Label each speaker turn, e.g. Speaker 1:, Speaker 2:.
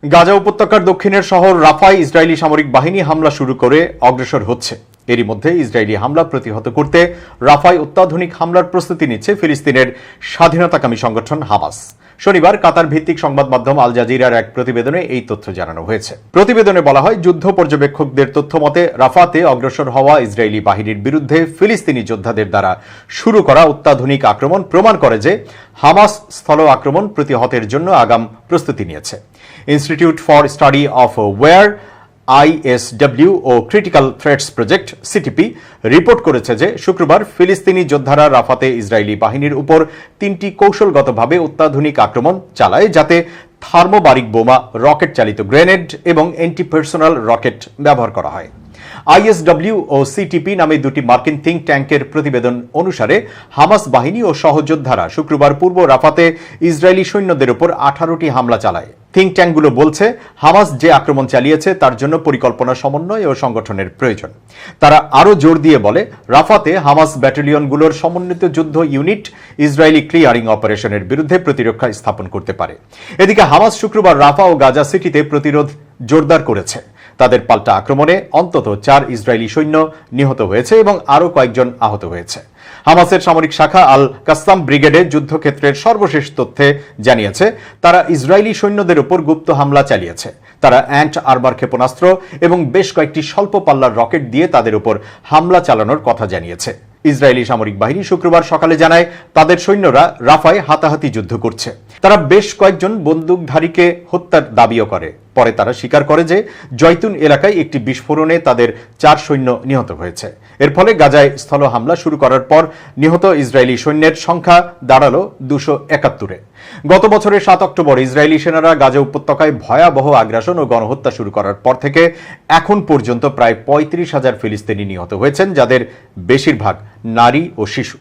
Speaker 1: গাজা উপত্যকার দক্ষিণের শহর রাফায় ইসরায়েলি সামরিক বাহিনী হামলা শুরু করে অগ্রসর হচ্ছে। এরই মধ্যে ইসরায়েলি হামলা প্রতিহত করতে রাফায় অত্যাধুনিক হামলার প্রস্তুতি নিচ্ছে ফিলিস্তিনের স্বাধীনতাকামী সংগঠন হামাস। শনিবার কাতার ভিত্তিক সংবাদ মাধ্যম আল জাজিরার এক প্রতিবেদনে এই তথ্য জানানো হয়েছে। প্রতিবেদনে বলা হয়, যুদ্ধ পর্যবেক্ষকদের তথ্য মতে রাফাতে অগ্রসর হওয়া ইসরায়েলি বাহিনীর বিরুদ্ধে ফিলিস্তিনি যোদ্ধাদের দ্বারা শুরু করা অত্যাধুনিক আক্রমণ প্রমাণ করে যে হামাস স্থল আক্রমণ প্রতিহতের জন্য আগাম প্রস্তুতি নিয়েছে। Institute for study of war ISW ও critical threats project CTP report করেছে যে শুক্রবার ফিলিস্তিনি যোদ্ধারা রাফাতে ইসরায়েলি বাহিনীর উপর 3টি কৌশলগতভাবে অত্যাধুনিক আক্রমণ চালায়, যাতে থার্মোবারিক বোমা, রকেট চালিত গ্রেনেড এবং অ্যান্টি পার্সোনাল রকেট ব্যবহার করা হয়। ISW ও সিটিপি নামে দুটি মার্কিন থিঙ্ক ট্যাঙ্কের প্রতিবেদন অনুসারে হামাস বাহিনী ও সহযোদ্ধারা শুক্রবার পূর্ব রাফাতে ইসরায়েলি সৈন্যদের উপর 18টি হামলা চালায়। থিঙ্ক ট্যাঙ্কগুলো বলছে, হামাস যে আক্রমণ চালিয়েছে তার জন্য পরিকল্পনা, সমন্বয় ও সংগঠনের প্রয়োজন। তারা আরও জোর দিয়ে বলে, রাফাতে হামাস ব্যাটালিয়নগুলোর সমন্বিত যুদ্ধ ইউনিট ইসরায়েলি ক্লিয়ারিং অপারেশনের বিরুদ্ধে প্রতিরক্ষা স্থাপন করতে পারে। এদিকে হামাস শুক্রবার রাফা ও গাজা সিটিতে প্রতিরোধ জোরদার করেছে। তাদের পাল্টা আক্রমণে অন্তত 4 ইসরায়েলি সৈন্য নিহত হয়েছে এবং আরও কয়েকজন আহত হয়েছে। হামাসের সামরিক শাখা আল কাসাম ব্রিগেডের যুদ্ধক্ষেত্রের সর্বশেষ তথ্যে জানিয়েছে, তারা ইসরায়েলি সৈন্যদের উপর গুপ্ত হামলা চালিয়েছে। তারা অ্যান্ট আর্মার ক্ষেপণাস্ত্র এবং বেশ কয়েকটি স্বল্প পাল্লার রকেট দিয়ে তাদের উপর হামলা চালানোর কথা জানিয়েছে। ইসরায়েলি সামরিক বাহিনী শুক্রবার সকালে জানায়, তাদের সৈন্যরা রাফায় হাতাহাতি যুদ্ধ করছে। তারা বেশ কয়েকজন বন্দুকধারীকে হত্যার দাবিও করে। পরে তারা স্বীকার করে যে জয়তুন এলাকায় একটি বিস্ফোরণে তাদের 4 সৈন্য নিহত হয়েছে। এর ফলে গাজায় স্থল হামলা শুরু করার পর নিহত ইসরায়েলি সৈন্যের সংখ্যা দাঁড়ালো 271-এ। গত বছরের 7 অক্টোবর ইসরায়েলি সেনারা গাজা উপত্যকায় ভয়াবহ আগ্রাসন ও গণহত্যা শুরু করার পর থেকে এখন পর্যন্ত প্রায় 35,000 ফিলিস্তিনি নিহত হয়েছেন, যাদের বেশিরভাগ নারী ও শিশু।